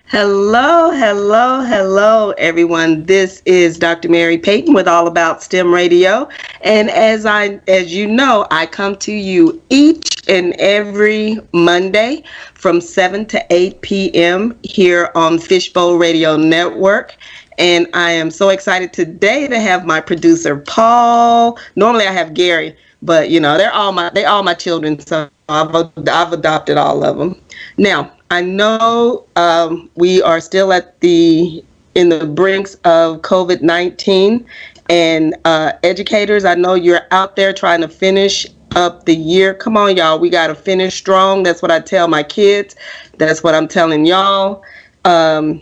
Hello, hello, hello, everyone. This is Dr. Mary Payton with All About STEM Radio. And as you know, I come to you each and every Monday from 7 to 8 p.m. here on Fishbowl Radio Network. And I am so excited today to have my producer, Paul. Normally I have Gary, but they're all my children, so I've adopted all of them. Now, I know we are still in the brinks of COVID-19, and educators, I know you're out there trying to finish up the year. Come on, y'all, we got to finish strong. That's what I tell my kids. That's what I'm telling y'all. My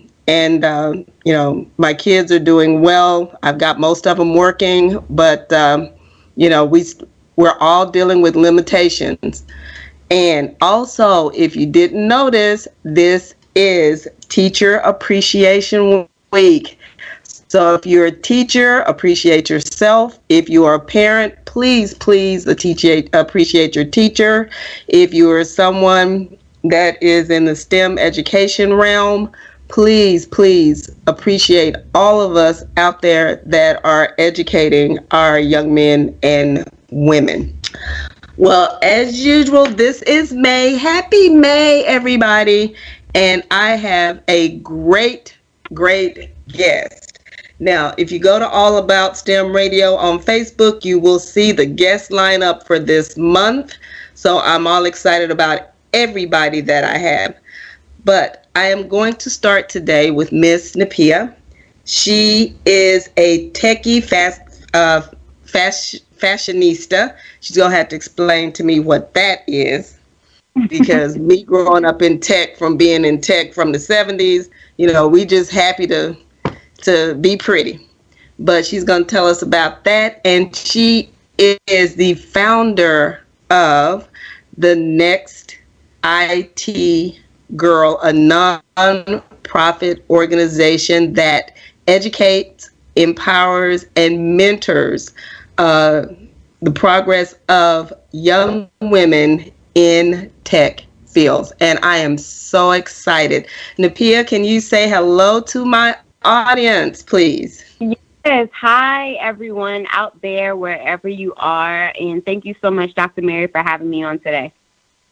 kids are doing well. I've got most of them working, but we're all dealing with limitations. And also, if you didn't notice, this is Teacher Appreciation Week. So if you're a teacher, appreciate yourself. If you are a parent, please appreciate your teacher. If you are someone that is in the STEM education realm, please appreciate all of us out there that are educating our young men and women. Well, as usual, this is May. Happy May, everybody. And I have a great guest. Now, if you go to All About STEM Radio on Facebook, you will see the guest lineup for this month. So I'm all excited about everybody that I have. But I am going to start today with Miss Napiya. She is a techie fashionista. She's going to have to explain to me what that is, because me growing up in tech, from being in tech from the 70s, we just happy to be pretty. But she's going to tell us about that, and she is the founder of the Next IT Girl, a non-profit organization that educates, empowers, and mentors the progress of young women in tech fields. And I am so excited. Napiya, can you say hello to my audience, please? Yes. Hi, everyone out there, wherever you are. And thank you so much, Dr. Mary, for having me on today.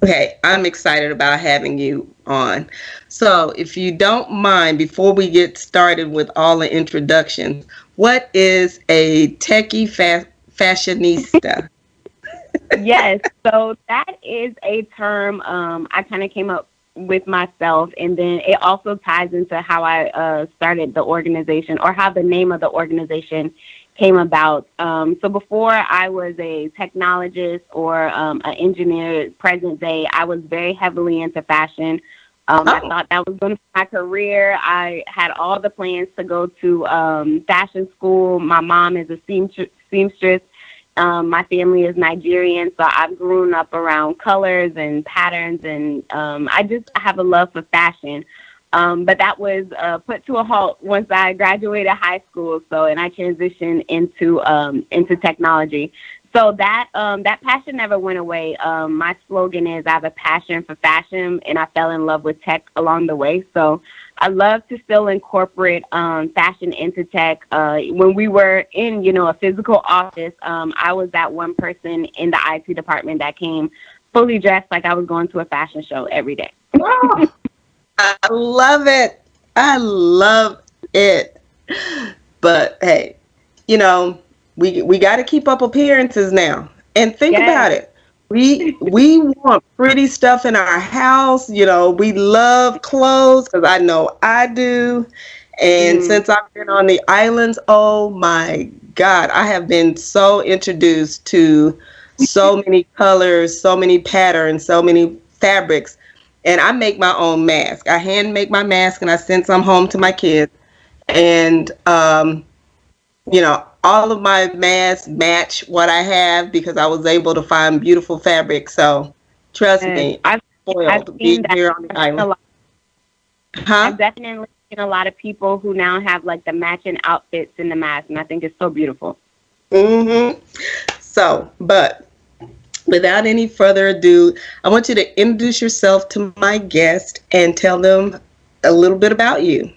Okay, I'm excited about having you on. So if you don't mind, before we get started with all the introductions, what is a techie fashionista? Yes, so that is a term I kind of came up with myself, and then it also ties into how I started the organization, or how the name of the organization came about. So before I was a technologist or an engineer, present day, I was very heavily into fashion. I thought that was going to be my career. I had all the plans to go to fashion school. My mom is a seamstress. My family is Nigerian, so I've grown up around colors and patterns, and I have a love for fashion. But that was put to a halt once I graduated high school. And I transitioned into technology. So that passion never went away. My slogan is, I have a passion for fashion, and I fell in love with tech along the way. So I love to still incorporate fashion into tech. When we were in, a physical office, I was that one person in the IT department that came fully dressed like I was going to a fashion show every day. Oh, I love it. I love it. But hey, we got to keep up appearances now. And think about it. We want pretty stuff in our house. We love clothes, because I know I do. And since I've been on the islands, oh my God, I have been so introduced to so many colors, so many patterns, so many fabrics. And I make my own mask. I hand make my mask, and I send some home to my kids. And, all of my masks match what I have, because I was able to find beautiful fabric. So trust me, I'm spoiled being here on the island. I've definitely seen a lot of people who now have like the matching outfits in the mask, and I think it's so beautiful. So, but without any further ado, I want you to introduce yourself to my guest and tell them a little bit about you.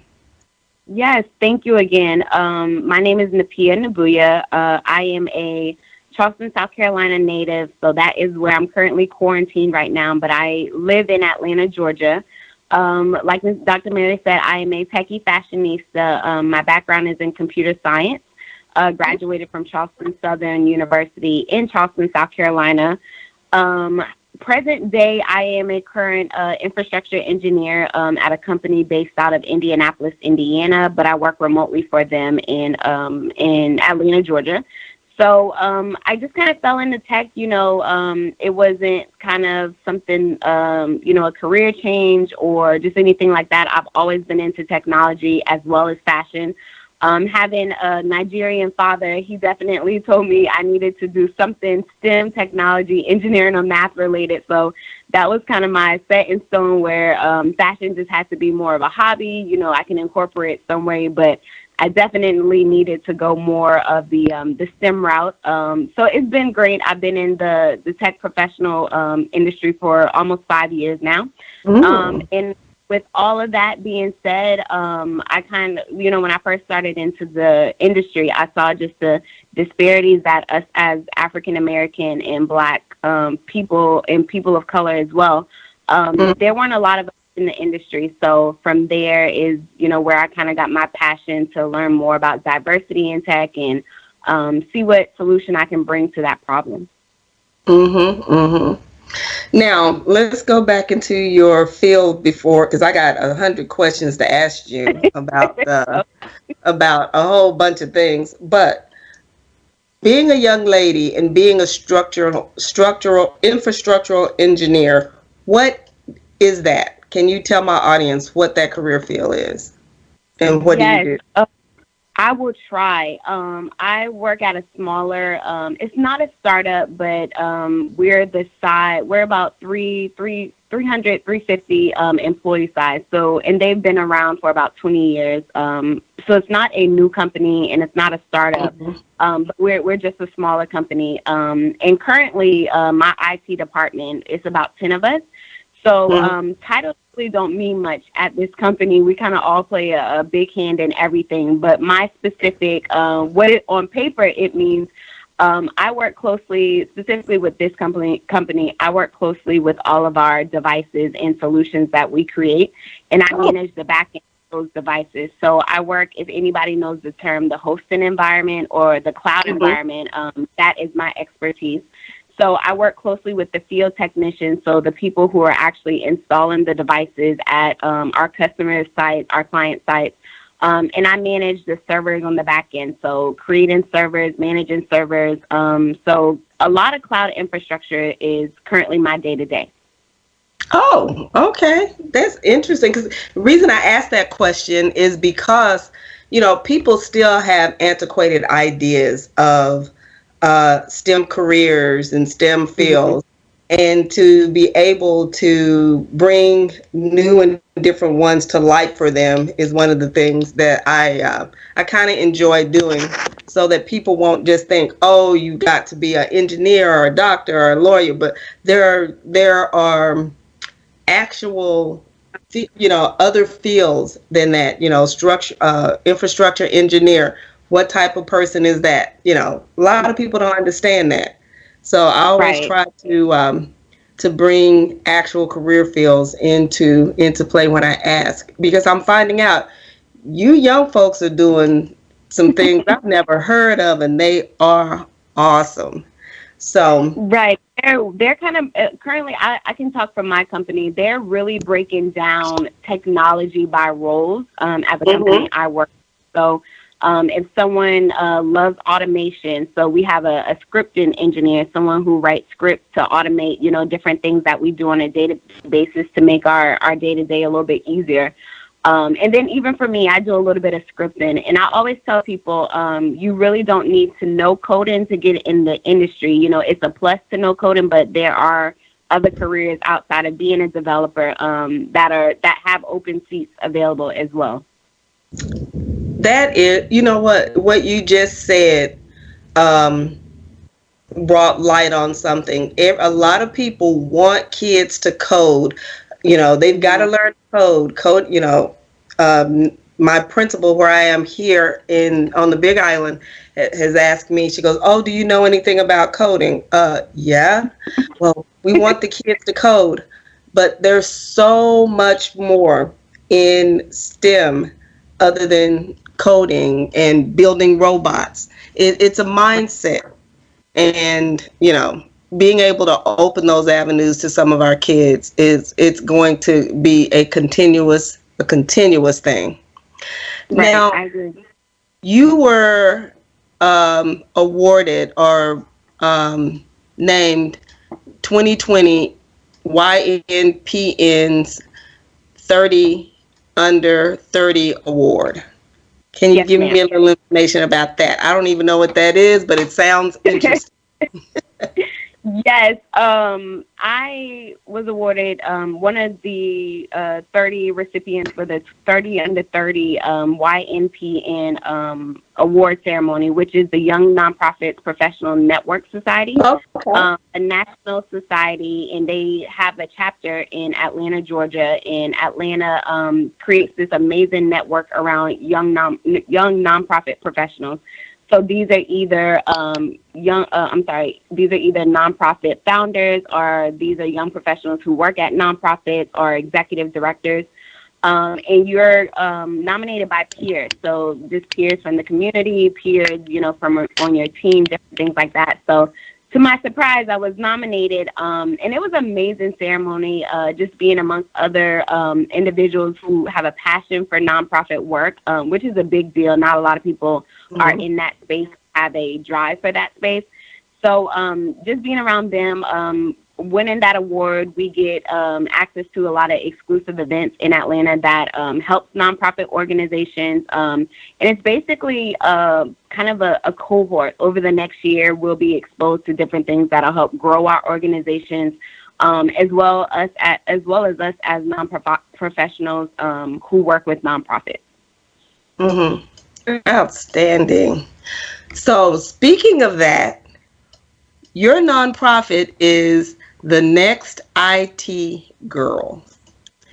Yes, thank you again. My name is Napiya Nubuya. I am a Charleston, South Carolina native, so that is where I'm currently quarantined right now, but I live in Atlanta, Georgia. Like Dr. Mary said, I am a techie fashionista. My background is in computer science. Graduated from Charleston Southern University in Charleston, South Carolina. Present day, I am a current infrastructure engineer at a company based out of Indianapolis, Indiana, but I work remotely for them in Atlanta, Georgia. So I just kind of fell into tech. It wasn't kind of something, a career change or just anything like that. I've always been into technology as well as fashion. Having a Nigerian father, he definitely told me I needed to do something STEM, technology, engineering, or math related. So that was kind of my set in stone where fashion just had to be more of a hobby. I can incorporate some way, but I definitely needed to go more of the STEM route. So it's been great. I've been in the tech professional industry for almost 5 years now. And with all of that being said, I kind of, when I first started into the industry, I saw just the disparities that us as African American and Black people and people of color as well, there weren't a lot of us in the industry. So from there is, where I kind of got my passion to learn more about diversity in tech and see what solution I can bring to that problem. Now, let's go back into your field before, because I got 100 questions to ask you about about a whole bunch of things. But being a young lady and being a structural infrastructural engineer, what is that? Can you tell my audience what that career field is, and what do you do? I will try. I work at a smaller, it's not a startup, but we're about 350 employee size. So, and they've been around for about 20 years. So it's not a new company and it's not a startup. But we're just a smaller company. And currently, my IT department is about 10 of us. So titles really don't mean much at this company. We kind of all play a big hand in everything. But my specific, on paper it means, I work closely, specifically with this company. I work closely with all of our devices and solutions that we create, and I manage the back end of those devices. So I work, if anybody knows the term, the hosting environment or the cloud environment, that is my expertise. So I work closely with the field technicians, so the people who are actually installing the devices at our customer sites, our client sites, and I manage the servers on the back end, so creating servers, managing servers. So a lot of cloud infrastructure is currently my day-to-day. Oh, okay. That's interesting, because the reason I asked that question is because, people still have antiquated ideas of STEM careers and STEM fields, and to be able to bring new and different ones to light for them is one of the things that I kind of enjoy doing, so that people won't just think, oh, you got to be an engineer or a doctor or a lawyer, but there are actual other fields than that. Infrastructure engineer. What type of person is that? A lot of people don't understand that. So I always try to bring actual career fields into play when I ask, because I'm finding out you young folks are doing some things I've never heard of, and they are awesome. So they're kind of currently, I can talk from my company. They're really breaking down technology by roles at the company I work with. So if someone loves automation, so we have a scripting engineer, someone who writes scripts to automate, different things that we do on a daily basis to make our day-to-day a little bit easier. And then even for me, I do a little bit of scripting. And I always tell people, you really don't need to know coding to get in the industry. It's a plus to know coding, but there are other careers outside of being a developer that have open seats available as well. That is, what you just said brought light on something. A lot of people want kids to code. they've got to learn code. My principal where I am here on the Big Island has asked me, she goes, "Oh, do you know anything about coding?" Yeah. Well, we want the kids to code, but there's so much more in STEM other than coding and building robots. It's a mindset. And, being able to open those avenues to some of our kids it's going to be a continuous thing. Right, Now, I agree. you were awarded or named 2020 YNPN's 30 Under 30 Award. Can you Yes, give ma'am. me a little information about that? I don't even know what that is, but it sounds interesting. Yes, I was awarded one of the 30 recipients for the 30 Under 30 YNPN award ceremony, which is the Young Nonprofits Professional Network Society, Okay. a national society, and they have a chapter in Atlanta, Georgia. And Atlanta creates this amazing network around young nonprofit professionals. So these are either these are either nonprofit founders, or these are young professionals who work at nonprofits or executive directors. And you're nominated by peers. So just peers from the community, peers, from on your team, different things like that. So to my surprise, I was nominated, and it was an amazing ceremony, just being amongst other individuals who have a passion for nonprofit work, which is a big deal. Not a lot of people are in that space, have a drive for that space. So just being around them, winning that award, we get access to a lot of exclusive events in Atlanta that helps nonprofit organizations. And it's basically kind of a cohort. Over the next year, we'll be exposed to different things that'll help grow our organizations, as well as us as nonprofit professionals who work with nonprofits. Mm-hmm. Outstanding. So speaking of that, your nonprofit is the Next IT Girl.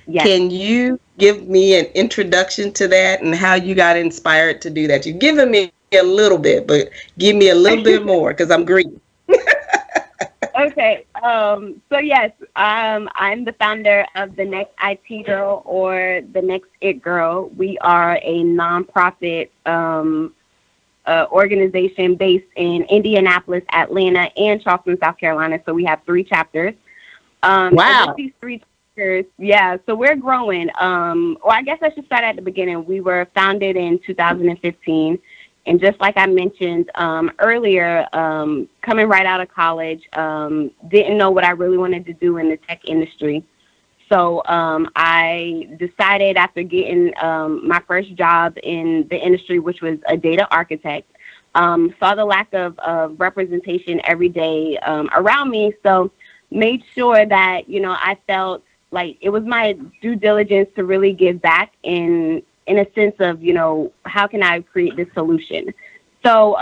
Yes. Can you give me an introduction to that and how you got inspired to do that? You've given me a little bit, but give me a little bit more because I'm greedy. Okay. So yes, I'm the founder of the Next IT Girl, or the Next It Girl. We are a nonprofit organization based in Indianapolis, Atlanta, and Charleston, South Carolina. So we have 3 chapters. Wow. And with these 3 chapters, yeah, so we're growing. Well, I guess I should start at the beginning. We were founded in 2015. And just like I mentioned earlier, coming right out of college, didn't know what I really wanted to do in the tech industry. So I decided, after getting my first job in the industry, which was a data architect, saw the lack of representation every day around me. So made sure that, I felt like it was my due diligence to really give back in a sense of, how can I create this solution? So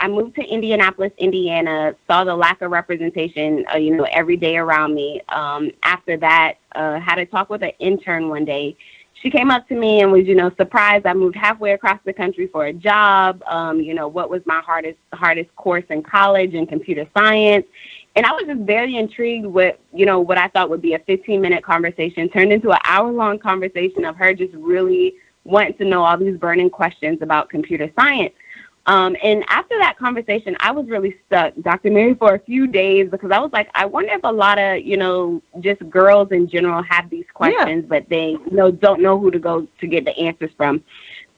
I moved to Indianapolis, Indiana, saw the lack of representation, every day around me. After that, had a talk with an intern one day. She came up to me and was, surprised I moved halfway across the country for a job. What was my hardest course in college, in computer science. And I was just very intrigued with, what I thought would be a 15-minute conversation turned into an hour-long conversation of her just really wanting to know all these burning questions about computer science. And after that conversation, I was really stuck, Dr. Mary, for a few days, because I was like, I wonder if a lot of, just girls in general have these questions, but they, don't know who to go to get the answers from.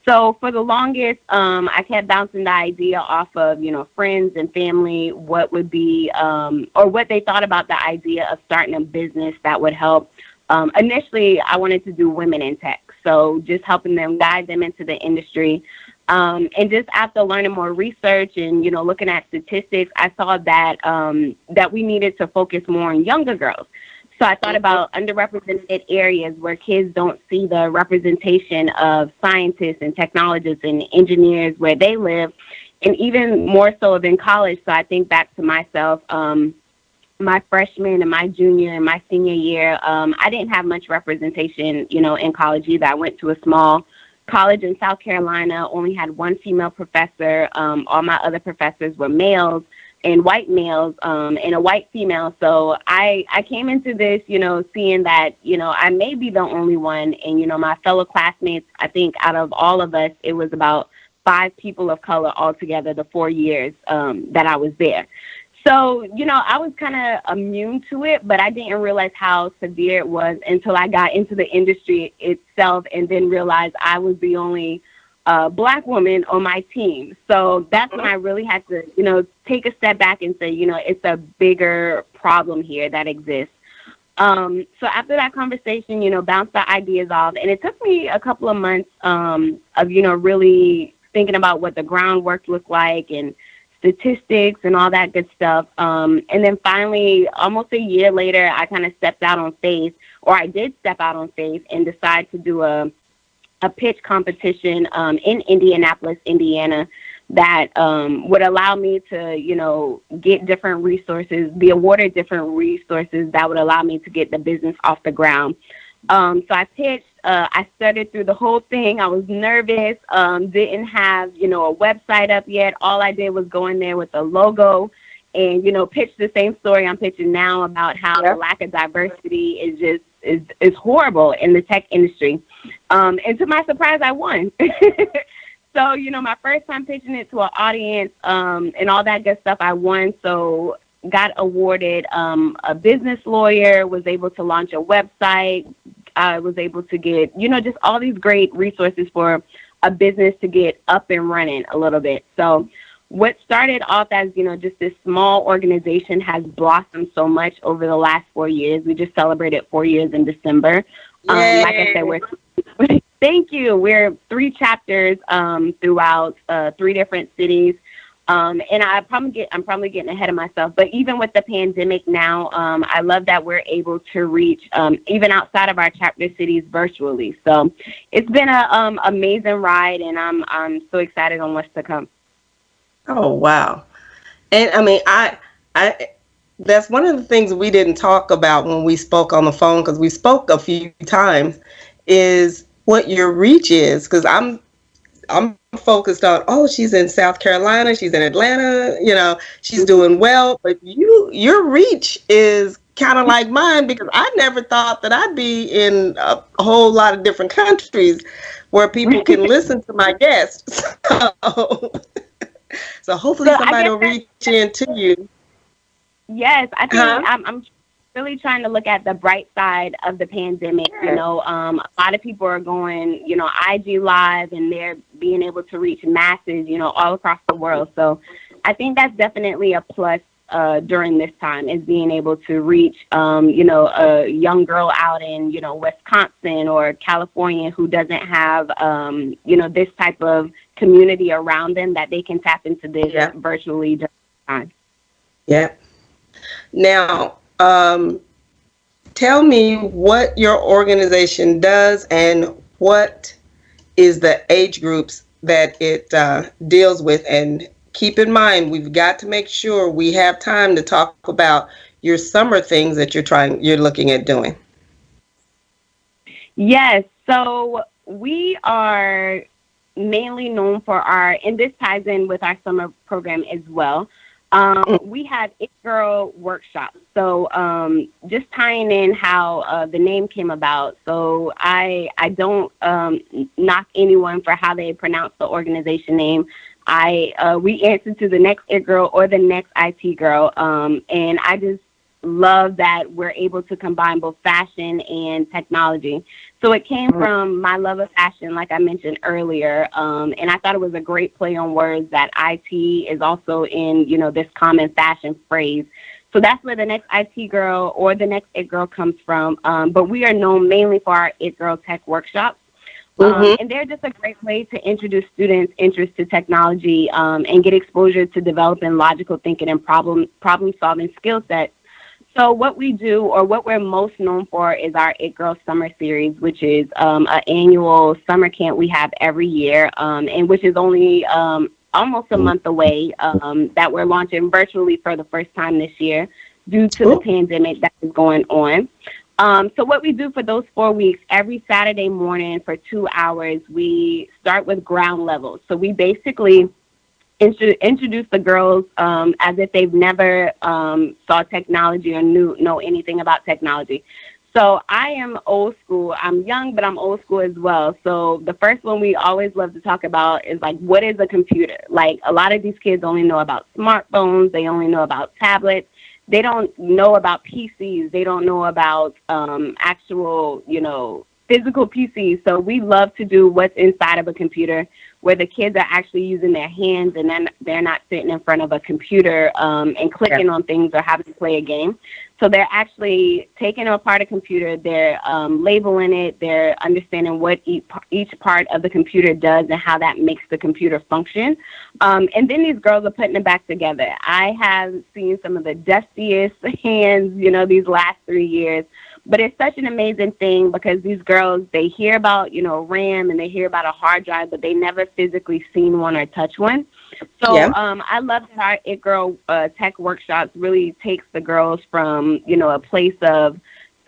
So for the longest, I kept bouncing the idea off of, friends and family, what would be, or what they thought about the idea of starting a business that would help. Initially, I wanted to do women in tech. So just helping them, guide them into the industry. And just after learning more research and, looking at statistics, I saw that that we needed to focus more on younger girls. So I thought about underrepresented areas where kids don't see the representation of scientists and technologists and engineers where they live, and even more so than college. So I think back to myself, my freshman and my junior and my senior year, I didn't have much representation, in college either. I went to a small college in South Carolina, only had one female professor. All my other professors were males and white males, and a white female. So I came into this, seeing that, I may be the only one. And, my fellow classmates, I think out of all of us, it was about 5 people of color altogether the 4 years that I was there. So, I was kind of immune to it, but I didn't realize how severe it was until I got into the industry itself and then realized I was the only Black woman on my team. So that's when I really had to, take a step back and say, it's a bigger problem here that exists. So after that conversation, bounced the ideas off, and it took me a couple of months of, really thinking about what the groundwork looked like and statistics and all that good stuff. And then finally, almost a year later, I kind of stepped out on faith, or I did step out on faith and decide to do a pitch competition in Indianapolis, Indiana, that would allow me to, get different resources, be awarded different resources that would allow me to get the business off the ground. So I pitched. I studied through the whole thing. I was nervous, didn't have, a website up yet. All I did was go in there with a logo and, pitch the same story I'm pitching now about how the lack of diversity is horrible in the tech industry. And to my surprise, I won. So, my first time pitching it to an audience and all that good stuff, I won. So got awarded a business lawyer, was able to launch a website. I was able to get, just all these great resources for a business to get up and running a little bit. So what started off as, just this small organization has blossomed so much over the last 4 years. We just celebrated 4 years in December. Like I said, thank you. We're 3 chapters throughout 3 different cities. And I'm probably getting ahead of myself, but even with the pandemic now, I love that we're able to reach even outside of our chapter cities virtually. So it's been a amazing ride, and I'm so excited on what's to come. Oh wow! And I mean, I that's one of the things we didn't talk about when we spoke on the phone, because we spoke a few times, is what your reach is. Because I'm focused on, she's in South Carolina, she's in Atlanta, she's doing well, but your reach is kind of like mine, because I never thought that I'd be in a whole lot of different countries where people can listen to my guests. So hopefully somebody will reach into you. Yes, I think I'm really trying to look at the bright side of the pandemic. A lot of people are going, IG live, and they're being able to reach masses, all across the world. So I think that's definitely a plus during this time, is being able to reach, a young girl out in, Wisconsin or California who doesn't have, this type of community around them that they can tap into this virtually during this time. Yeah. Now, tell me what your organization does and what is the age groups that it deals with. And keep in mind, we've got to make sure we have time to talk about your summer things that you're looking at doing. Yes. So we are mainly known for and this ties in with our summer program as well. We have It Girl workshops. So just tying in how the name came about. So I don't knock anyone for how they pronounce the organization name. We answer to the next It Girl or the next IT girl. And I just love that we're able to combine both fashion and technology. So it came from my love of fashion, like I mentioned earlier, and I thought it was a great play on words that IT is also in, this common fashion phrase. So that's where the next IT girl or the next It Girl comes from. But we are known mainly for our It Girl Tech workshops. And they're just a great way to introduce students' interest to technology and get exposure to developing logical thinking and problem-solving skill sets. So what we do, or what we're most known for, is our It Girl Summer Series, which is an annual summer camp we have every year, and which is only almost a month away, that we're launching virtually for the first time this year. due to the pandemic that is going on. So what we do for those 4 weeks, every Saturday morning for 2 hours, we start with ground level. So we basically introduce the girls as if they've never saw technology or know anything about technology. So I am old school. I'm young, but I'm old school as well. So the first one we always love to talk about is like, what is a computer? Like, a lot of these kids only know about smartphones. They only know about tablets. They don't know about PCs. They don't know about actual, physical PCs. So we love to do what's inside of a computer, where the kids are actually using their hands and then they're not sitting in front of a computer and clicking on things or having to play a game. So they're actually taking apart a computer, they're labeling it, they're understanding what each part of the computer does and how that makes the computer function. And then these girls are putting it back together. I have seen some of the dustiest hands, these last 3 years. But it's such an amazing thing because these girls, they hear about, RAM and they hear about a hard drive, but they never physically seen one or touch one. So I love that our It Girl Tech Workshops really takes the girls from, a place of,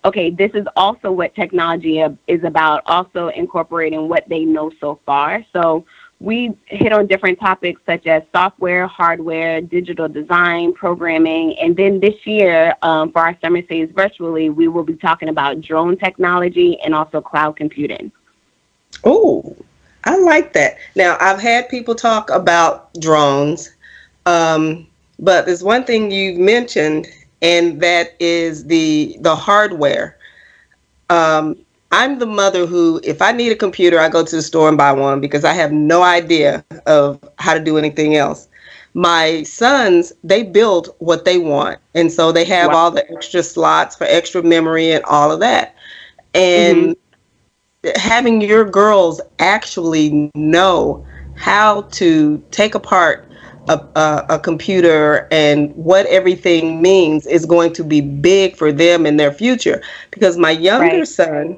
okay, this is also what technology is about, also incorporating what they know so far. So we hit on different topics such as software, hardware, digital design, programming. And then this year, for our summer stays virtually, we will be talking about drone technology and also cloud computing. Oh, I like that. Now, I've had people talk about drones, but there's one thing you've mentioned, and that is the hardware. I'm the mother who, if I need a computer, I go to the store and buy one because I have no idea of how to do anything else. My sons, they build what they want. And so they have all the extra slots for extra memory and all of that. And having your girls actually know how to take apart a computer and what everything means is going to be big for them in their future. Because my younger son,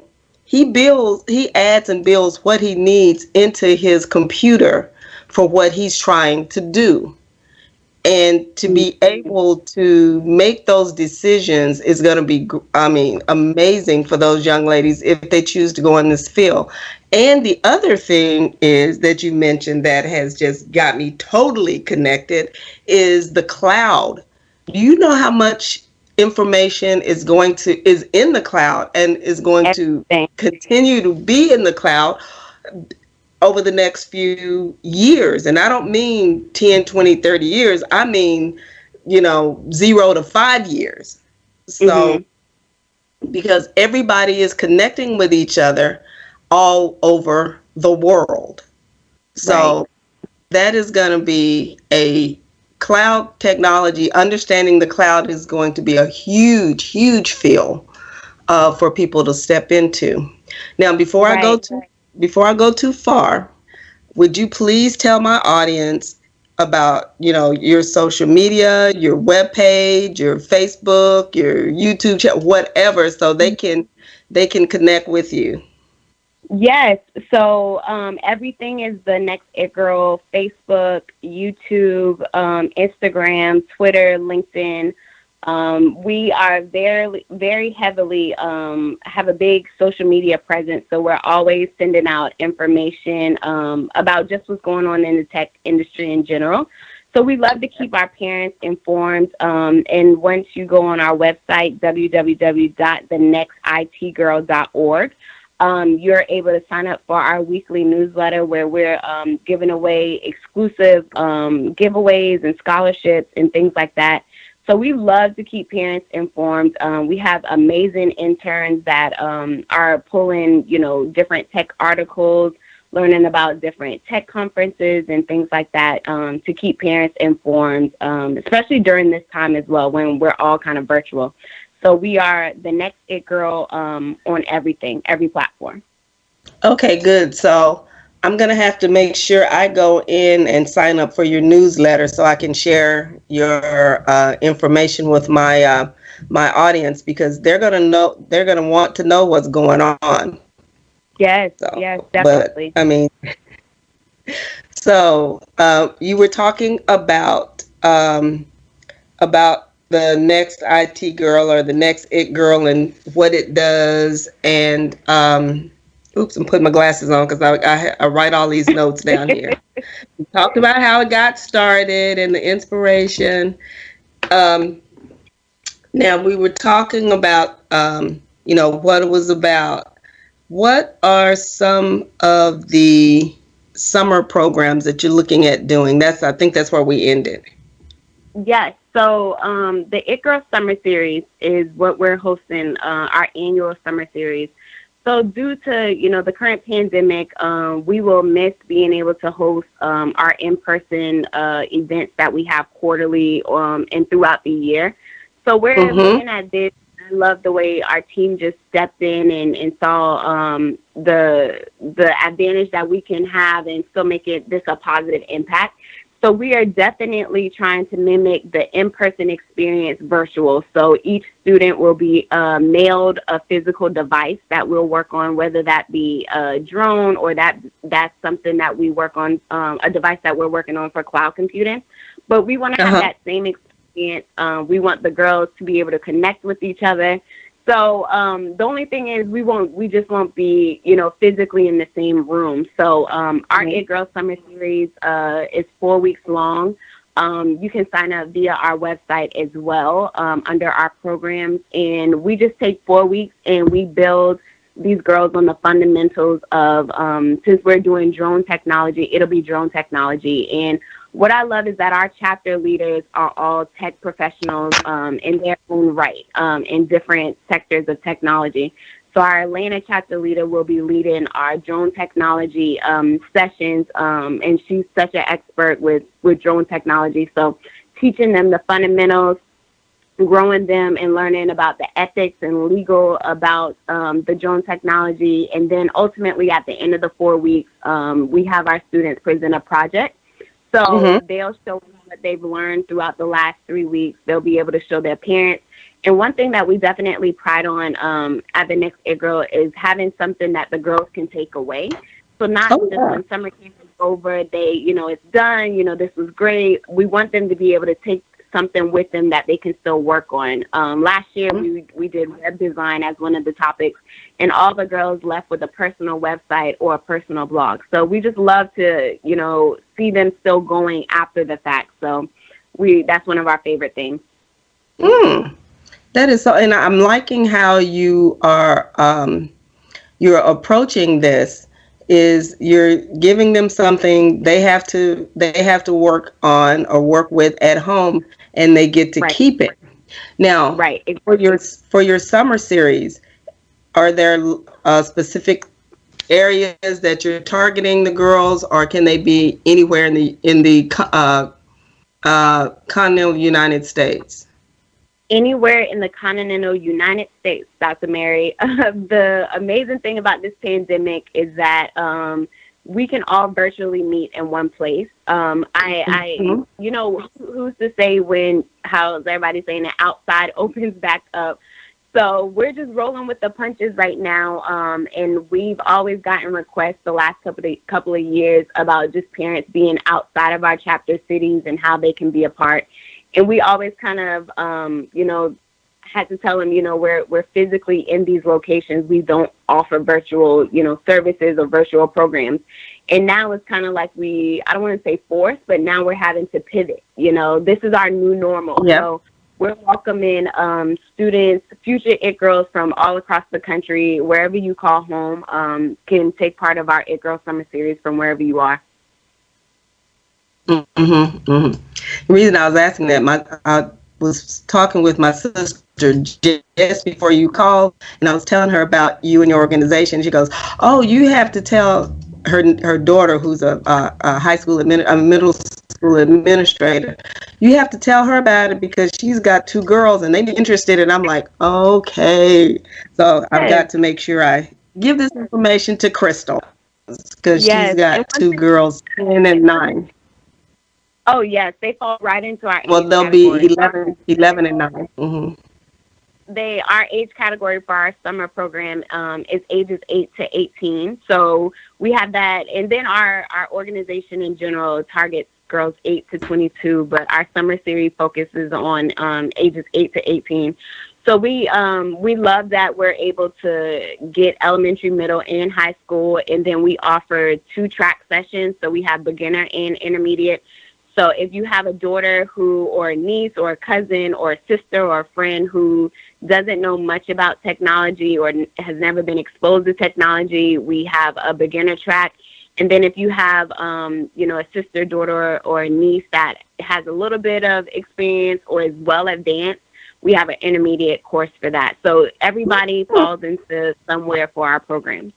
he adds and builds what he needs into his computer for what he's trying to do. And to be able to make those decisions is going to be, amazing for those young ladies if they choose to go in this field. And the other thing is that you mentioned that has just got me totally connected is the cloud. Do you know how much information is in the cloud and is going to continue to be in the cloud over the next few years? And I don't mean 10, 20, 30 years. I mean, 0 to 5 years. So, because everybody is connecting with each other all over the world. So that is going to be a cloud technology. Understanding the cloud is going to be a huge, huge field for people to step into. Now, before I go too far, would you please tell my audience about, your social media, your webpage, your Facebook, your YouTube channel, whatever, so they can connect with you? Yes. So everything is the Next It Girl: Facebook, YouTube, Instagram, Twitter, LinkedIn. We are very, very heavily have a big social media presence. So we're always sending out information about just what's going on in the tech industry in general. So we love to keep our parents informed. And once you go on our website, www.thenextitgirl.org, you're able to sign up for our weekly newsletter where we're giving away exclusive giveaways and scholarships and things like that. So we love to keep parents informed. We have amazing interns that are pulling, different tech articles, learning about different tech conferences and things like that to keep parents informed, especially during this time as well when we're all kind of virtual. So we are the Next It Girl on everything, every platform. Okay, good. So I'm going to have to make sure I go in and sign up for your newsletter so I can share your information with my my audience, because they're going to want to know what's going on. Yes, yes, definitely. But, so you were talking about the next IT girl or the next it girl and what it does. And oops, I'm putting my glasses on because I write all these notes down here. We talked about how it got started and the inspiration. Um, Now we were talking about what it was about. What are some of the summer programs that you're looking at doing? I think that's where we ended. Yes. So the It Girl Summer Series is what we're hosting, our annual summer series. So due to, the current pandemic, we will miss being able to host our in-person events that we have quarterly and throughout the year. So we're looking at this. I love the way our team just stepped in and saw the advantage that we can have and still make this a positive impact. So we are definitely trying to mimic the in-person experience virtual. So each student will be mailed a physical device that we'll work on, whether that be a drone or that's something that we work on, a device that we're working on for cloud computing. But we want to have that same experience. We want the girls to be able to connect with each other. So the only thing is we just won't be, physically in the same room. So our It Girl Summer Series is 4 weeks long. You can sign up via our website as well under our programs. And we just take 4 weeks and we build these girls on the fundamentals of, since we're doing drone technology, it'll be drone technology. And what I love is that our chapter leaders are all tech professionals in their own right in different sectors of technology. So our Atlanta chapter leader will be leading our drone technology sessions, and she's such an expert with drone technology. So teaching them the fundamentals, growing them and learning about the ethics and legal about the drone technology. And then ultimately at the end of the 4 weeks, we have our students present a project. So they'll show what they've learned throughout the last 3 weeks. They'll be able to show their parents. And one thing that we definitely pride on at the Next It Girl is having something that the girls can take away. So not just when summer camp is over, it's done, this was great. We want them to be able to take something with them that they can still work on. Last year, we did web design as one of the topics, and all the girls left with a personal website or a personal blog. So we just love to, see them still going after the fact. So that's one of our favorite things. That is so, and I'm liking how you are, you're approaching this. Is you're giving them something they have to work on or work with at home, and they get to keep it. Now, for your summer series, are there specific areas that you're targeting the girls, or can they be anywhere in the continental United States? Anywhere in the continental United States, Dr. Mary. The amazing thing about this pandemic is that we can all virtually meet in one place. Who's to say how's everybody saying that outside opens back up? So we're just rolling with the punches right now. And we've always gotten requests the last couple of years about just parents being outside of our chapter cities and how they can be a part. And we always kind of, had to tell them, we're physically in these locations. We don't offer virtual, services or virtual programs. And now it's kind of like I don't want to say forced, but now we're having to pivot. This is our new normal. Yep. So we're welcoming students, future It Girls from all across the country. Wherever you call home, can take part of our It Girl Summer Series from wherever you are. The reason I was asking that, I was talking with my sister just before you called, and I was telling her about you and your organization. She goes, "Oh, you have to tell her daughter, who's a middle school administrator. You have to tell her about it because she's got 2 girls and they're interested." And I'm like, okay, so I've got to make sure I give this information to Crystal because she's got 2 girls, 10 and 9. Oh, yes. They fall right into our Well, they'll be 11 and 9. Our age category for our summer program is ages 8 to 18. So we have that. And then our organization in general targets girls 8 to 22, but our summer series focuses on ages 8 to 18. So we love that we're able to get elementary, middle, and high school, and then we offer 2 track sessions. So we have beginner and intermediate. So if you have a daughter who, or a niece, or a cousin, or a sister, or a friend who doesn't know much about technology or has never been exposed to technology, we have a beginner track. And then if you have, a sister, daughter, or a niece that has a little bit of experience or is well advanced, we have an intermediate course for that. So everybody falls into somewhere for our programs.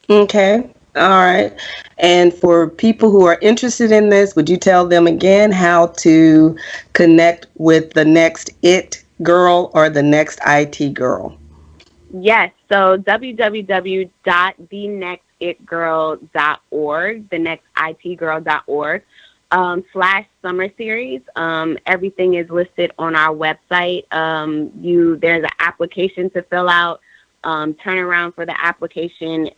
Okay. All right. And for people who are interested in this, would you tell them again how to connect with the next IT girl or the next IT girl? Yes. So www.thenextitgirl.org, thenextitgirl.org, /summer series. Everything is listed on our website. There's an application to fill out. Turnaround for the application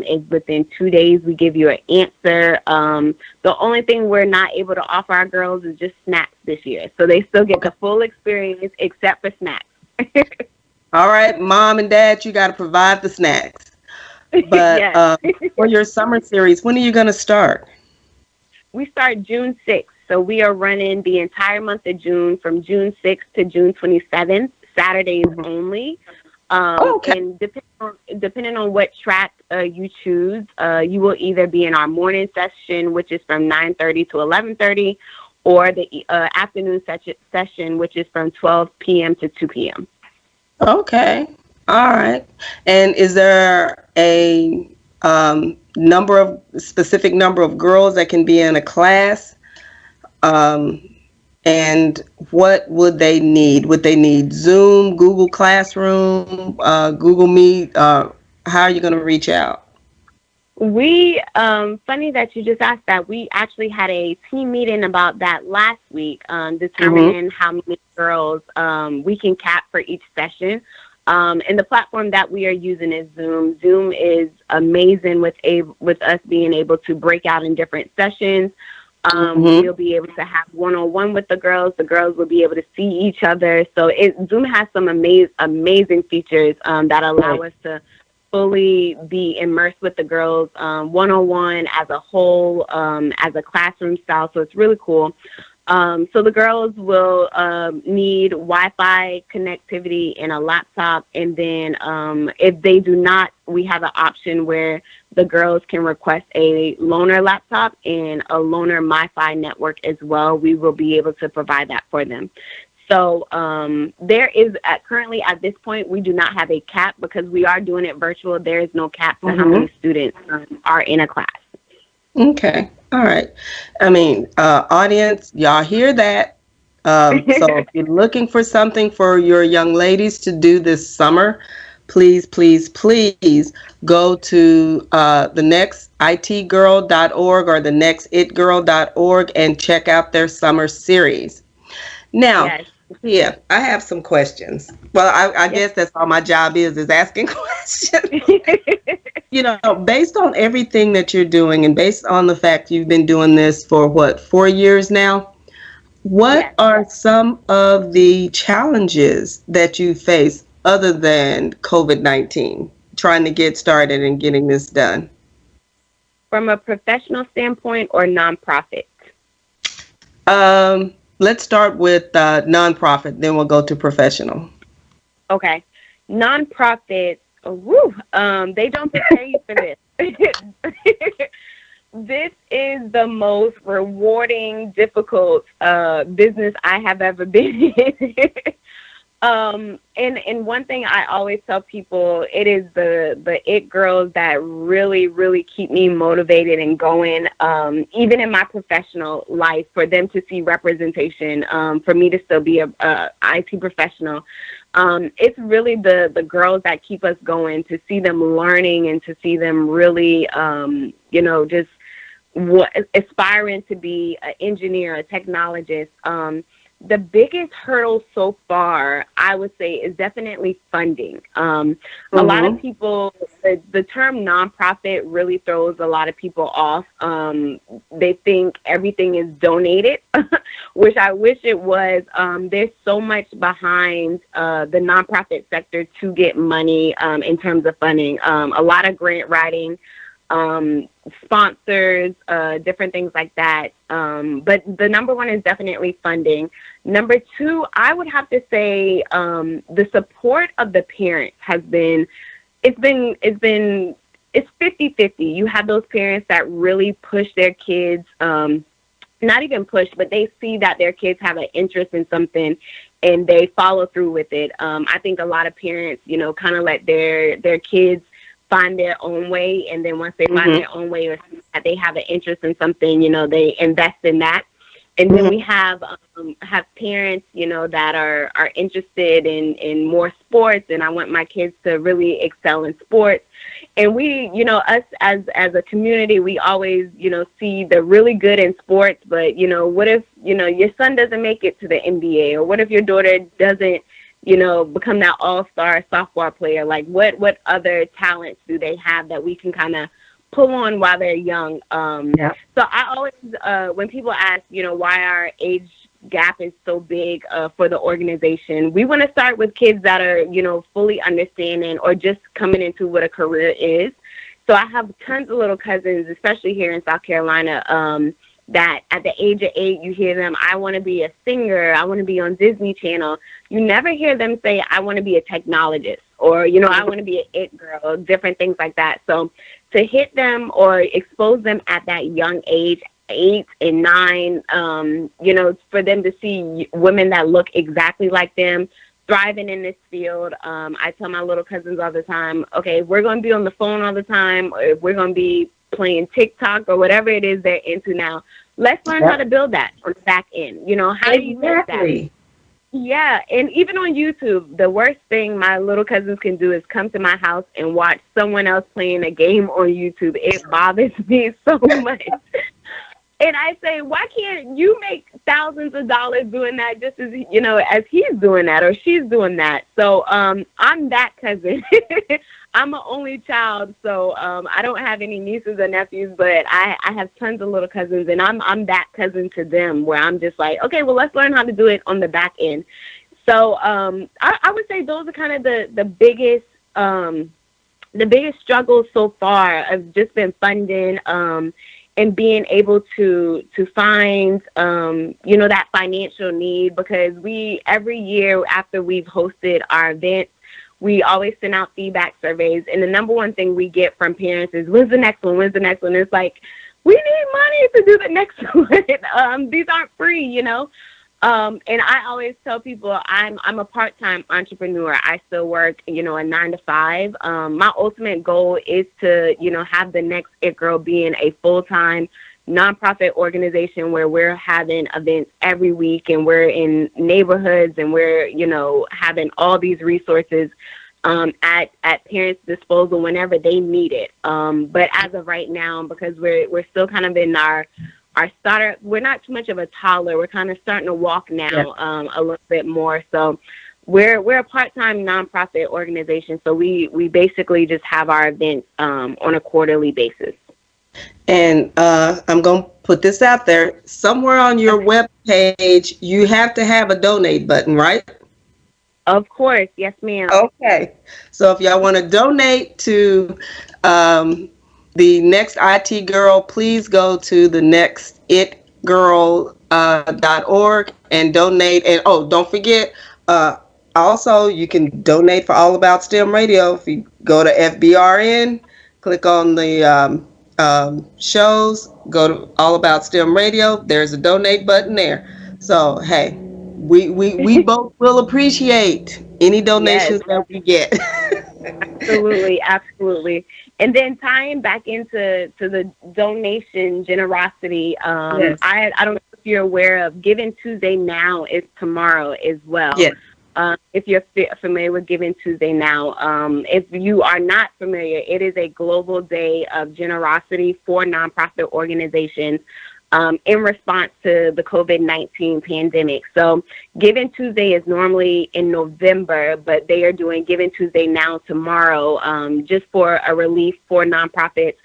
is within 2 days. We give you an answer. The only thing we're not able to offer our girls is just snacks this year. So they still get the full experience except for snacks. All right, Mom and Dad, you got to provide the snacks. But Yes. For your summer series, when are you going to start? We start June 6th. So we are running the entire month of June from June 6th to June 27th, Saturdays only. Okay. And depending on what track you choose, you will either be in our morning session, which is from 9:30 to 11:30, or the afternoon session, which is from 12 p.m. to 2 p.m. Okay. All right. And is there a specific number of girls that can be in a class? And what would they need? Would they need Zoom, Google Classroom, Google Meet? How are you going to reach out? We, funny that you just asked that. We actually had a team meeting about that last week, determining how many girls we can cap for each session. And the platform that we are using is Zoom. Zoom is amazing with us being able to break out in different sessions. We'll be able to have one-on-one with the girls. The girls will be able to see each other. So Zoom has some amazing features that allow us to fully be immersed with the girls one-on-one as a whole, as a classroom style. So it's really cool. So the girls will need Wi-Fi connectivity and a laptop. And then if they do not, we have an option where the girls can request a loaner laptop and a loaner MiFi network as well. We will be able to provide that for them. So there is currently at this point, we do not have a cap because we are doing it virtual. There is no cap to how many students are in a class. Okay. All right. I mean, audience, y'all hear that? So if you're looking for something for your young ladies to do this summer, please, please, please go to thenextitgirl.org or thenextitgirl.org and check out their summer series. Now, Yes. Yeah, I have some questions. Well, I guess that's all my job is asking questions. Based on everything that you're doing and based on the fact you've been doing this for 4 years now, what are some of the challenges that you face other than COVID-19, trying to get started and getting this done? From a professional standpoint or nonprofit? Let's start with nonprofit, then we'll go to professional. Okay. Nonprofits, they don't prepare you for this. This is the most rewarding, difficult business I have ever been in. And one thing I always tell people, it is the it girls that really, really keep me motivated and going, even in my professional life, for them to see representation, for me to still be a IT professional. It's really the girls that keep us going, to see them learning and to see them really, just aspiring to be an engineer, a technologist. the biggest hurdle so far, I would say, is definitely funding. A lot of people, the term nonprofit really throws a lot of people off. They think everything is donated, which I wish it was. There's so much behind the nonprofit sector to get money in terms of funding. A lot of grant writing, sponsors, different things like that. But the number one is definitely funding. Number two, I would have to say the support of the parents has been, it's 50-50. You have those parents that really push their kids, not even push, but they see that their kids have an interest in something and they follow through with it. I think a lot of parents, kind of let their kids find their own way, and then once they find their own way or that they have an interest in something, they invest in that. And then we have parents, that are interested in more sports, and I want my kids to really excel in sports. And we, us as a community, we always, see the really good in sports, but, what if, your son doesn't make it to the NBA, or what if your daughter doesn't, become that all-star softball player? Like, what other talents do they have that we can kind of pull on while they're young? So I always, when people ask, why our age gap is so big for the organization, we want to start with kids that are, fully understanding or just coming into what a career is. So I have tons of little cousins, especially here in South Carolina, that at the age of 8, you hear them, I want to be a singer, I want to be on Disney Channel. You never hear them say, I want to be a technologist, or, I want to be an it girl, different things like that. So to hit them or expose them at that young age, 8 and 9, for them to see women that look exactly like them, thriving in this field. I tell my little cousins all the time, okay, if we're going to be on the phone all the time, or if we're going to be playing TikTok or whatever it is they're into now, let's learn how to build that on the back end. How do you make that? Yeah, and even on YouTube, the worst thing my little cousins can do is come to my house and watch someone else playing a game on YouTube. It bothers me so much. And I say, why can't you make thousands of dollars doing that just as, as he's doing that or she's doing that? So I'm that cousin. I'm an only child, so I don't have any nieces or nephews, but I have tons of little cousins, and I'm that cousin to them, where I'm just like, okay, well, let's learn how to do it on the back end. So I would say those are kind of the biggest struggles so far have just been funding and being able to find that financial need, because every year after we've hosted our events, we always send out feedback surveys, and the number one thing we get from parents is, when's the next one? When's the next one? It's like, we need money to do the next one. These aren't free, And I always tell people I'm a part-time entrepreneur. I still work, a 9 to 5. My ultimate goal is to, have the next It Girl being a full-time nonprofit organization where we're having events every week, and we're in neighborhoods, and we're, having all these resources at parents' disposal whenever they need it. But as of right now, because we're still kind of in our starter, we're not too much of a toddler. We're kind of starting to walk now a little bit more. So we're a part-time nonprofit organization. So we basically just have our events on a quarterly basis. And I'm going to put this out there. Somewhere on your webpage, you have to have a donate button, right? Of course. Yes, ma'am. Okay. So if y'all want to donate to the Next IT Girl, please go to the nextitgirl.org and donate. And don't forget, also you can donate for All About STEM Radio. If you go to FBRN, click on the shows, go to All About STEM Radio. There's a donate button there. So hey, we both will appreciate any donations that we get. Absolutely. And then tying back into the donation generosity, I don't know if you're aware of Giving Tuesday Now is tomorrow as well. Yes. If you're familiar with Giving Tuesday Now. If you are not familiar, it is a global day of generosity for nonprofit organizations. in response to the COVID-19 pandemic. So Giving Tuesday is normally in November, but they are doing Giving Tuesday now tomorrow, just for a relief for nonprofits.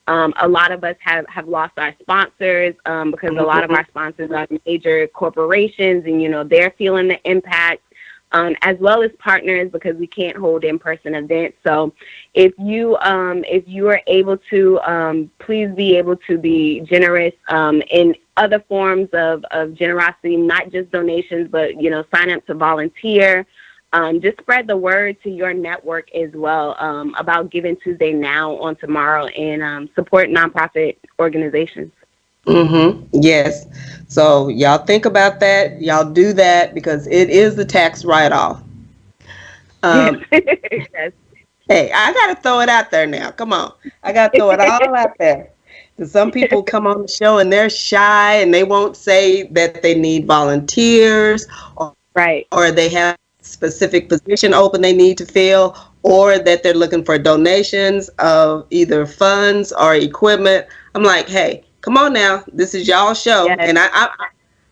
A lot of us have lost our sponsors because a lot of our sponsors are major corporations, and they're feeling the impact, as well as partners, because we can't hold in-person events. So if you are able to, please be able to be generous in other forms of generosity, not just donations, but sign up to volunteer. Just spread the word to your network as well about Giving Tuesday now on tomorrow, and support nonprofit organizations. Yes. So y'all think about that. Y'all do that because it is the tax write-off. Yes. Hey, I got to throw it out there now. Come on. I got to throw it all out there. Because some people come on the show and they're shy and they won't say that they need volunteers, Right. or they have a specific position open they need to fill, or that they're looking for donations of either funds or equipment. I'm like, hey, come on now. This is y'all's show. Yes. And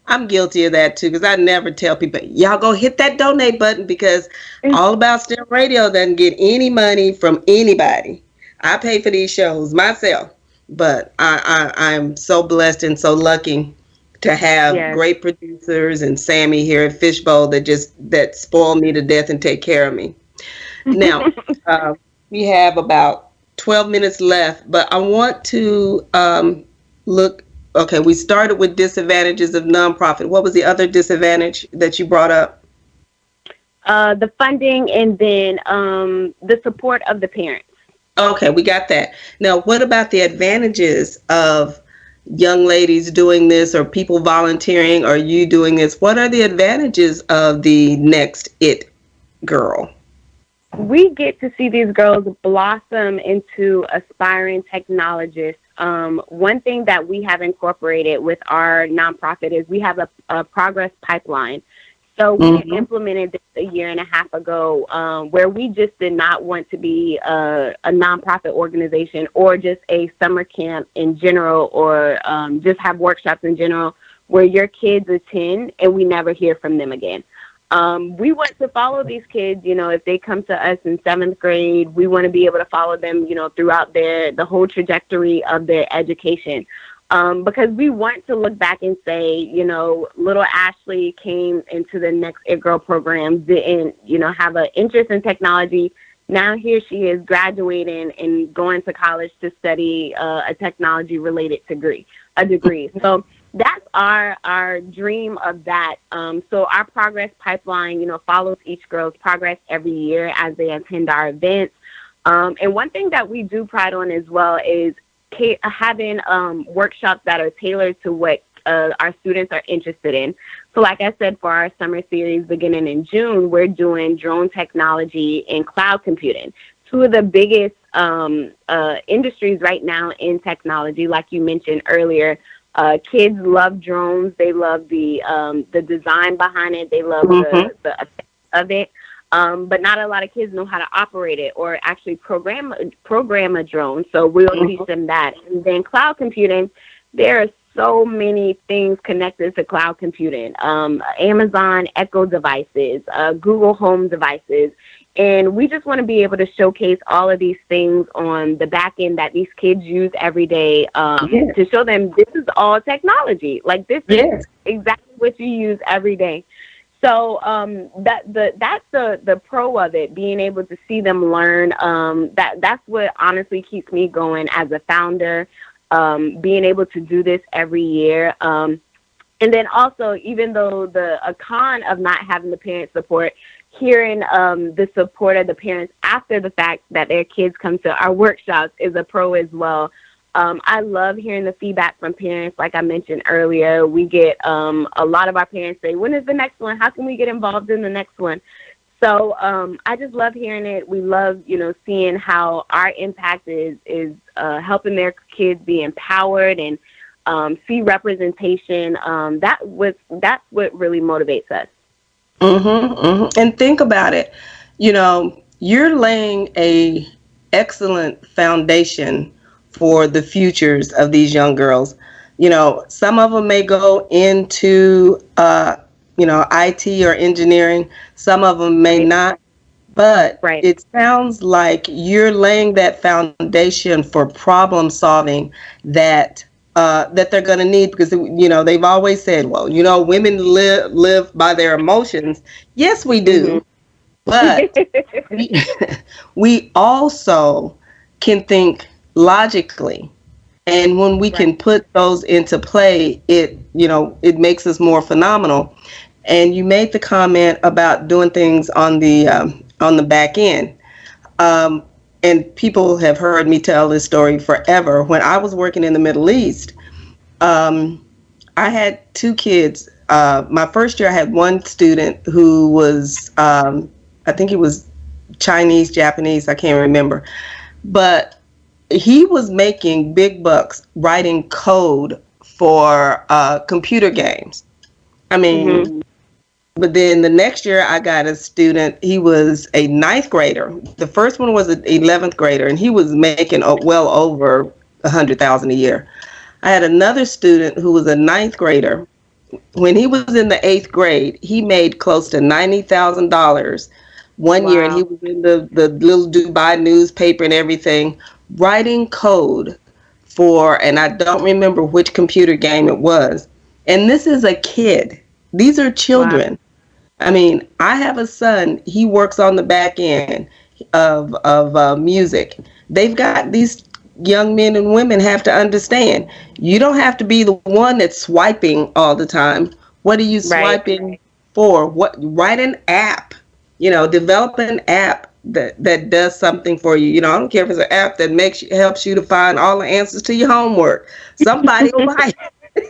I'm guilty of that too, because I never tell people, y'all go hit that donate button, because All About STEM Radio doesn't get any money from anybody. I pay for these shows myself, but I'm so blessed and so lucky to have great producers and Sammy here at Fishbowl that spoil me to death and take care of me. Now, we have about 12 minutes left, but I want to look. Okay, we started with disadvantages of nonprofit. What was the other disadvantage that you brought up? The funding, and then the support of the parents. Okay, we got that. Now, what about the advantages of young ladies doing this, or people volunteering, or you doing this? What are the advantages of the Next It Girl? We get to see these girls blossom into aspiring technologists. One thing that we have incorporated with our nonprofit is we have a progress pipeline. So we implemented this a year and a half ago, where we just did not want to be a nonprofit organization or just a summer camp in general, or just have workshops in general where your kids attend and we never hear from them again. We want to follow these kids, if they come to us in 7th grade, we want to be able to follow them, throughout the whole trajectory of their education. Because we want to look back and say, little Ashley came into the Next It Girl program, didn't, have an interest in technology. Now here she is graduating and going to college to study a technology-related degree. So that's our dream of that. So our progress pipeline, follows each girl's progress every year as they attend our events. And one thing that we do pride on as well is having workshops that are tailored to what our students are interested in. So like I said, for our summer series beginning in June, we're doing drone technology and cloud computing, two of the biggest industries right now in technology. Like you mentioned earlier, kids love drones. They love the design behind it. They love the effect of it. But not a lot of kids know how to operate it or actually program a drone. So we'll teach them that. And then cloud computing, there are so many things connected to cloud computing. Amazon Echo devices, Google Home devices. And we just want to be able to showcase all of these things on the back end that these kids use every day, to show them this is all technology. Like this is exactly what you use every day. So that's the pro of it, being able to see them learn. That's what honestly keeps me going as a founder, being able to do this every year. And then also, even though a con of not having the parent support, hearing the support of the parents after the fact that their kids come to our workshops is a pro as well. I love hearing the feedback from parents. Like I mentioned earlier, we get a lot of our parents say, when is the next one? How can we get involved in the next one? So I just love hearing it. We love, seeing how our impact is helping their kids be empowered and see representation. That's what really motivates us. And think about it. You're laying a excellent foundation for the futures of these young girls. Some of them may go into, IT or engineering. Some of them may Right. not. But Right. it sounds like you're laying that foundation for problem solving that that they're going to need, because they've always said, well, women live by their emotions. Yes, we Mhm. do, but we, we also can think logically, and when we Right. can put those into play, it makes us more phenomenal. And you made the comment about doing things on the back end. Um, and people have heard me tell this story forever. When I was working in the Middle East, um, I had two kids. My first year, I had one student who was, I think he was Chinese, Japanese, I can't remember. But he was making big bucks writing code for computer games. I mean, Mhm. but then the next year, I got a student. He was a ninth grader. The first one was an 11th grader, and he was making well over 100,000 a year. I had another student who was a ninth grader. When he was in the eighth grade, he made close to $90,000 one year, and he Wow. was in the little Dubai newspaper and everything, writing code for, and I don't remember which computer game it was. And this is a kid. These are Wow. children. I mean, I have a son. He works on the back end of music. They've got these young men and women have to understand. You don't have to be the one that's swiping all the time. What are you Right. swiping for? What write an app? Develop an app that does something for you. I don't care if it's an app that helps you to find all the answers to your homework. Somebody will buy it.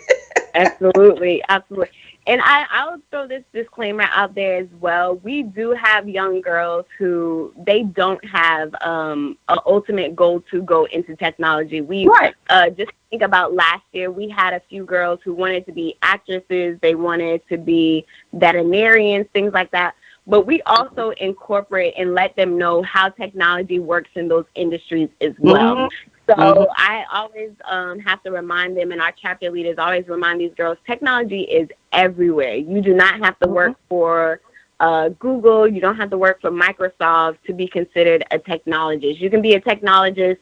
Absolutely, absolutely. And I'll throw this disclaimer out there as well. We do have young girls who they don't have an ultimate goal to go into technology. We Right. just think about last year, we had a few girls who wanted to be actresses. They wanted to be veterinarians, things like that. But we also incorporate and let them know how technology works in those industries as well. Mm-hmm. Mm-hmm. So I always have to remind them, and our chapter leaders always remind these girls, technology is everywhere. You do not have to work for Google. You don't have to work for Microsoft to be considered a technologist. You can be a technologist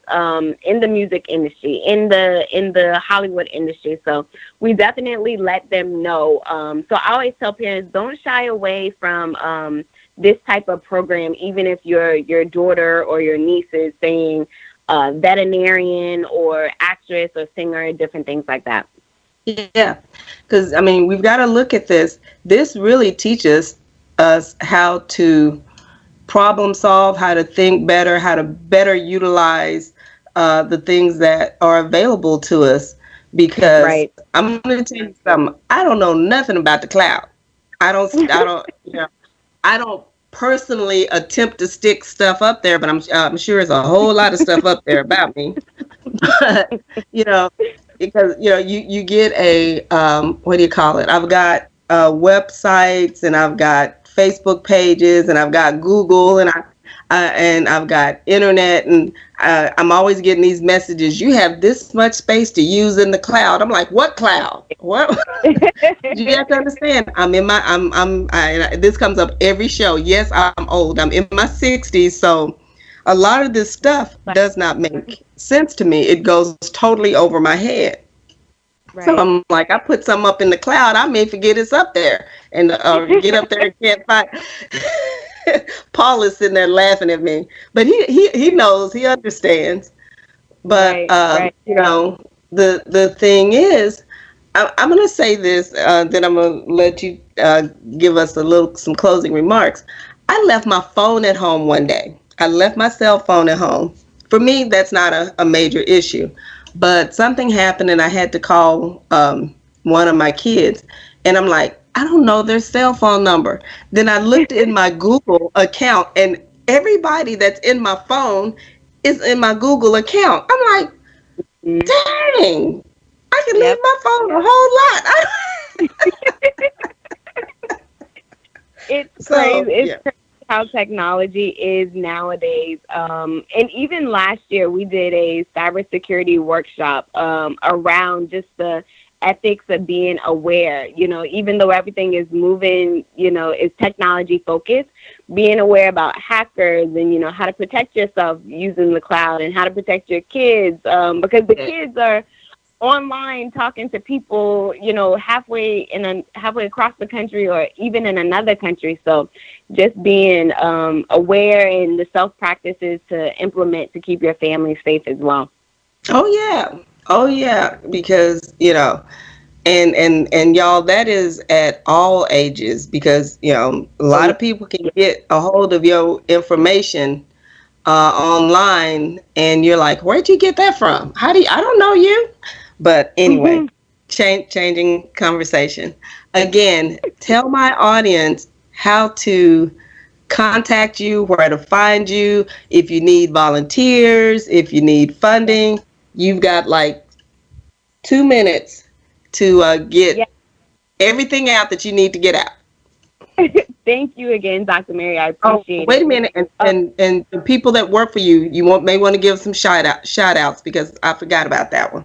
in the music industry, in the Hollywood industry. So we definitely let them know. So I always tell parents, don't shy away from this type of program, even if your daughter or your niece is saying veterinarian or actress or singer, different things like that. Yeah, because we've got to look at this. This really teaches us how to problem solve, how to think better, how to better utilize the things that are available to us. Because Right. I'm going to tell you something. I don't know nothing about the cloud. I don't, I don't personally attempt to stick stuff up there, but I'm sure there's a whole lot of stuff up there about me. But you know, because you get a what do you call it? I've got websites, and I've got Facebook pages, and I've got Google, and I've got internet, and I'm always getting these messages. You have this much space to use in the cloud. I'm like, what cloud? What? You have to understand. This comes up every show. Yes, I'm old. I'm in my 60s, so a lot of this stuff does not make sense to me. It goes totally over my head. So Right. I'm like, I put something up in the cloud, I may forget it's up there, and get up there and can't find. Paul is sitting there laughing at me, but he knows, he understands. But Right. Right. the thing is, I'm going to say this, then I'm going to let you give us some closing remarks. I left my phone at home one day. I left my cell phone at home. For me, that's not a major issue. But something happened, and I had to call one of my kids. And I'm like, I don't know their cell phone number. Then I looked in my Google account, and everybody that's in my phone is in my Google account. I'm like, dang, I can leave Yep. my phone a whole lot. It's So, crazy. It's yeah. crazy how technology is nowadays. And even last year, we did a cybersecurity workshop around just the ethics of being aware. You know, even though everything is moving, you know, is technology focused, being aware about hackers and, you know, how to protect yourself using the cloud and how to protect your kids, because the kids are online talking to people, you know, halfway across the country or even in another country. So just being aware and the self practices to implement to keep your family safe as well. Oh yeah, because you know, and y'all, that is at all ages, because you know a lot of people can get a hold of your information online, and you're like, where'd you get that from? I don't know you. But anyway, changing conversation. Again, tell my audience how to contact you, where to find you, if you need volunteers, if you need funding. You've got like 2 minutes to get everything out that you need to get out. Thank you again, Dr. Mary. I appreciate it. Wait a minute, and the people that work for you, may want to give some shout outs, because I forgot about that one.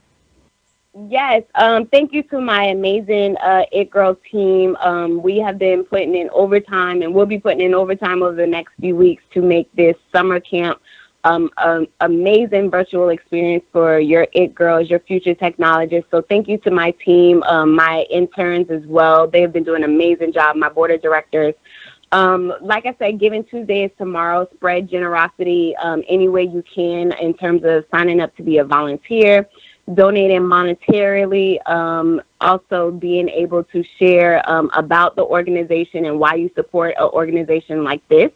Yes. Thank you to my amazing It Girl team. We have been putting in overtime, and we'll be putting in overtime over the next few weeks to make this summer camp amazing virtual experience for your It Girls, your future technologists. So thank you to my team, my interns as well. They have been doing an amazing job, my board of directors. Like I said, Giving Tuesday is tomorrow. Spread generosity any way you can in terms of signing up to be a volunteer, donating monetarily, also being able to share about the organization and why you support an organization like this.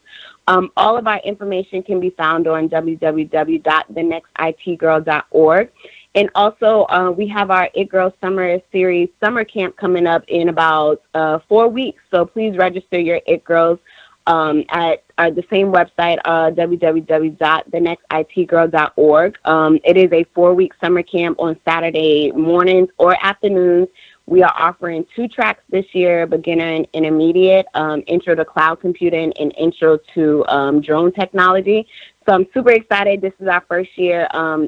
All of our information can be found on www.thenextitgirl.org. And also, we have our It Girl Summer Series summer camp coming up in about 4 weeks. So please register your It Girls at the same website, www.thenextitgirl.org. It is a 4-week summer camp on Saturday mornings or afternoons. We are offering 2 tracks this year, beginner and intermediate, intro to cloud computing and intro to drone technology. So I'm super excited. This is our first year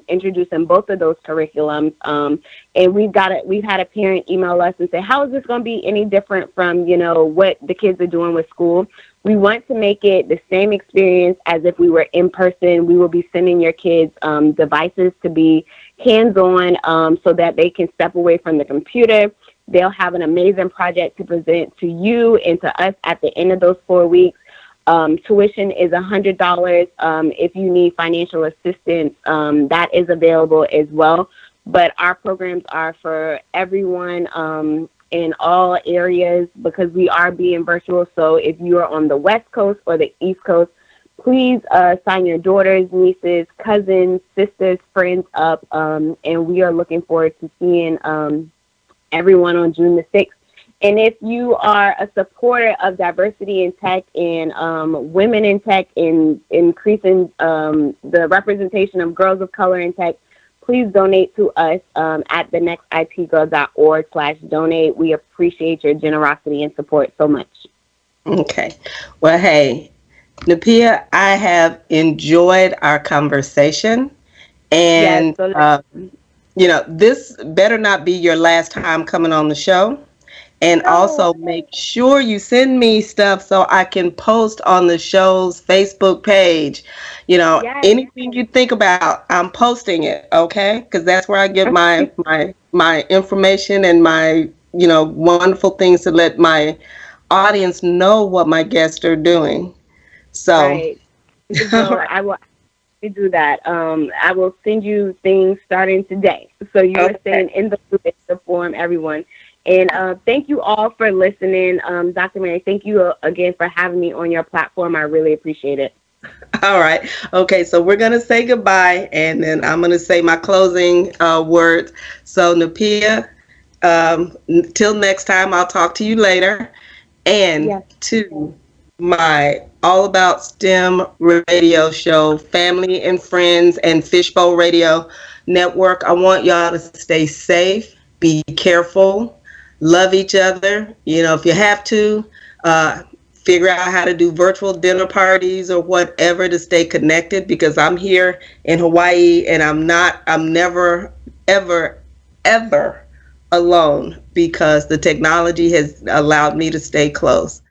introducing both of those curriculums. And we've had a parent email us and say, how is this going to be any different from, you know, what the kids are doing with school? We want to make it the same experience as if we were in person. We will be sending your kids devices to be hands-on so that they can step away from the computer. They'll have an amazing project to present to you and to us at the end of those 4 weeks. Tuition is $100. If you need financial assistance, that is available as well. But our programs are for everyone in all areas because we are being virtual. So if you are on the West Coast or the East Coast, please sign your daughters, nieces, cousins, sisters, friends up. And we are looking forward to seeing everyone on June the 6th. And if you are a supporter of diversity in tech and women in tech and increasing the representation of girls of color in tech, please donate to us at thenextitgirl.org/donate. We appreciate your generosity and support so much. Okay. Well, hey, Napiya, I have enjoyed our conversation. And, you know, this better not be your last time coming on the show. And also make sure you send me stuff so I can post on the show's Facebook page. You know, anything you think about, I'm posting it, okay? Because that's where I get my information and my, you know, wonderful things to let my audience know what my guests are doing. So, I will do that. I will send you things starting today. So you are staying in the loop to inform everyone. And thank you all for listening. Dr. Mary, thank you again for having me on your platform. I really appreciate it. All right. Okay, so we're going to say goodbye, and then I'm going to say my closing words. So, Napiya, till next time, I'll talk to you later. And to my All About STEM radio show, Family and Friends and Fishbowl Radio Network, I want y'all to stay safe, be careful, love each other. You know, if you have to, figure out how to do virtual dinner parties or whatever to stay connected, because I'm here in Hawaii and I'm never, ever, ever alone, because the technology has allowed me to stay close.